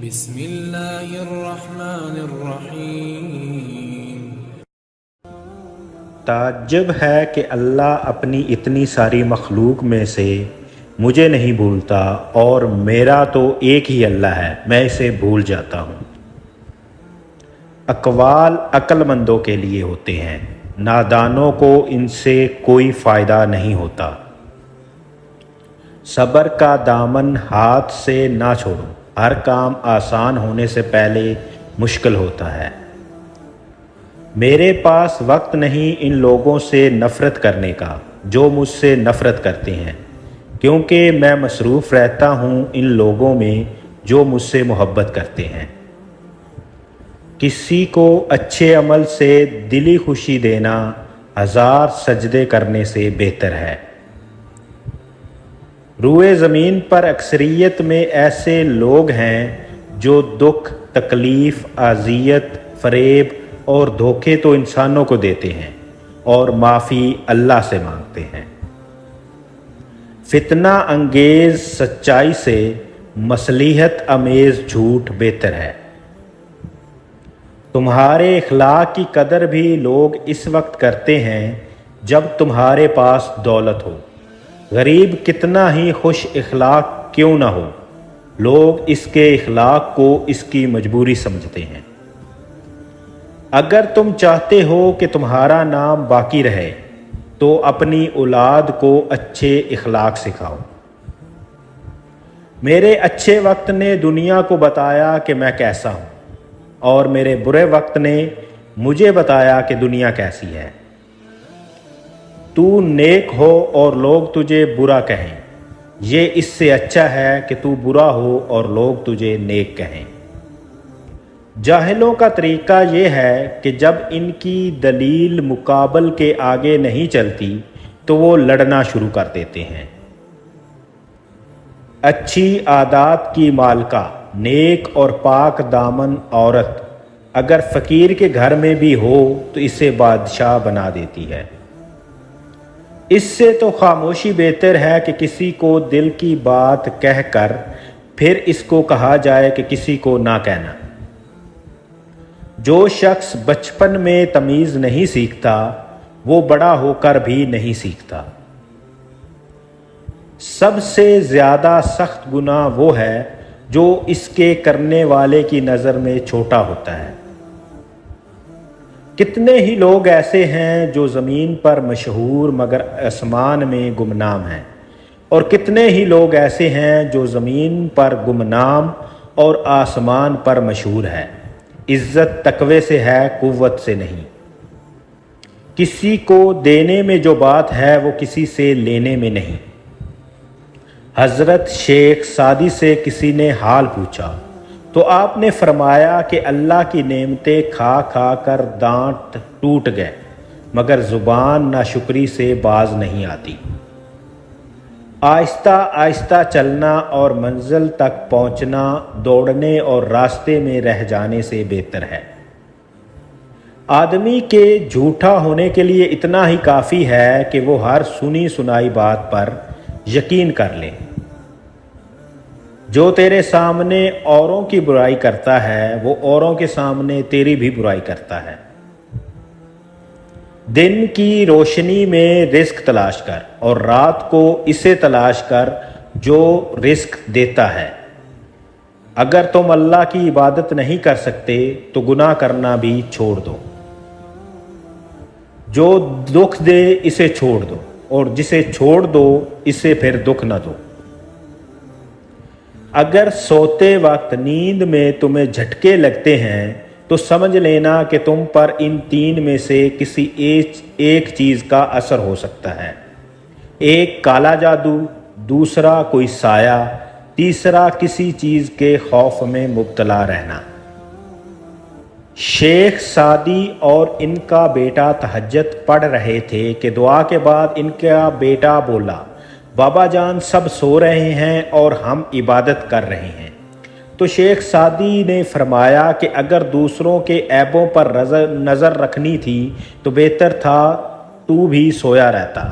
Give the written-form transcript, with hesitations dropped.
بسم اللہ الرحمن الرحیم۔ تعجب ہے کہ اللہ اپنی اتنی ساری مخلوق میں سے مجھے نہیں بھولتا، اور میرا تو ایک ہی اللہ ہے، میں اسے بھول جاتا ہوں۔ اقوال عقل مندوں کے لیے ہوتے ہیں، نادانوں کو ان سے کوئی فائدہ نہیں ہوتا۔ صبر کا دامن ہاتھ سے نہ چھوڑو، ہر کام آسان ہونے سے پہلے مشکل ہوتا ہے۔ میرے پاس وقت نہیں ان لوگوں سے نفرت کرنے کا جو مجھ سے نفرت کرتے ہیں، کیونکہ میں مصروف رہتا ہوں ان لوگوں میں جو مجھ سے محبت کرتے ہیں۔ کسی کو اچھے عمل سے دلی خوشی دینا 1000 سجدے کرنے سے بہتر ہے۔ روئے زمین پر اکثریت میں ایسے لوگ ہیں جو دکھ، تکلیف، اذیت، فریب اور دھوکے تو انسانوں کو دیتے ہیں اور معافی اللہ سے مانگتے ہیں۔ فتنہ انگیز سچائی سے مصلحت امیز جھوٹ بہتر ہے۔ تمہارے اخلاق کی قدر بھی لوگ اس وقت کرتے ہیں جب تمہارے پاس دولت ہو۔ غریب کتنا ہی خوش اخلاق کیوں نہ ہو، لوگ اس کے اخلاق کو اس کی مجبوری سمجھتے ہیں۔ اگر تم چاہتے ہو کہ تمہارا نام باقی رہے تو اپنی اولاد کو اچھے اخلاق سکھاؤ۔ میرے اچھے وقت نے دنیا کو بتایا کہ میں کیسا ہوں، اور میرے برے وقت نے مجھے بتایا کہ دنیا کیسی ہے۔ تو نیک ہو اور لوگ تجھے برا کہیں، یہ اس سے اچھا ہے کہ تو برا ہو اور لوگ تجھے نیک کہیں۔ جاہلوں کا طریقہ یہ ہے کہ جب ان کی دلیل مقابل کے آگے نہیں چلتی تو وہ لڑنا شروع کر دیتے ہیں۔ اچھی عادات کی مالکہ، نیک اور پاک دامن عورت اگر فقیر کے گھر میں بھی ہو تو اسے بادشاہ بنا دیتی ہے۔ اس سے تو خاموشی بہتر ہے کہ کسی کو دل کی بات کہہ کر پھر اس کو کہا جائے کہ کسی کو نہ کہنا۔ جو شخص بچپن میں تمیز نہیں سیکھتا وہ بڑا ہو کر بھی نہیں سیکھتا۔ سب سے زیادہ سخت گناہ وہ ہے جو اس کے کرنے والے کی نظر میں چھوٹا ہوتا ہے۔ کتنے ہی لوگ ایسے ہیں جو زمین پر مشہور مگر آسمان میں گمنام ہیں، اور کتنے ہی لوگ ایسے ہیں جو زمین پر گمنام اور آسمان پر مشہور ہے۔ عزت تقوی سے ہے، قوت سے نہیں۔ کسی کو دینے میں جو بات ہے وہ کسی سے لینے میں نہیں۔ حضرت شیخ سعدی سے کسی نے حال پوچھا تو آپ نے فرمایا کہ اللہ کی نعمتیں کھا کھا کر دانت ٹوٹ گئے، مگر زبان ناشکری سے باز نہیں آتی۔ آہستہ آہستہ چلنا اور منزل تک پہنچنا دوڑنے اور راستے میں رہ جانے سے بہتر ہے۔ آدمی کے جھوٹا ہونے کے لیے اتنا ہی کافی ہے کہ وہ ہر سنی سنائی بات پر یقین کر لے۔ جو تیرے سامنے اوروں کی برائی کرتا ہے وہ اوروں کے سامنے تیری بھی برائی کرتا ہے۔ دن کی روشنی میں رزق تلاش کر اور رات کو اسے تلاش کر جو رزق دیتا ہے۔ اگر تم اللہ کی عبادت نہیں کر سکتے تو گناہ کرنا بھی چھوڑ دو۔ جو دکھ دے اسے چھوڑ دو، اور جسے چھوڑ دو اسے پھر دکھ نہ دو۔ اگر سوتے وقت نیند میں تمہیں جھٹکے لگتے ہیں تو سمجھ لینا کہ تم پر ان 3 میں سے کسی ایک چیز کا اثر ہو سکتا ہے۔ ایک کالا جادو، دوسرا کوئی سایہ، تیسرا کسی چیز کے خوف میں مبتلا رہنا۔ شیخ سعدی اور ان کا بیٹا تہجد پڑھ رہے تھے کہ دعا کے بعد ان کا بیٹا بولا، بابا جان سب سو رہے ہیں اور ہم عبادت کر رہے ہیں۔ تو شیخ سعدی نے فرمایا کہ اگر دوسروں کے عیبوں پر نظر رکھنی تھی تو بہتر تھا تو بھی سویا رہتا۔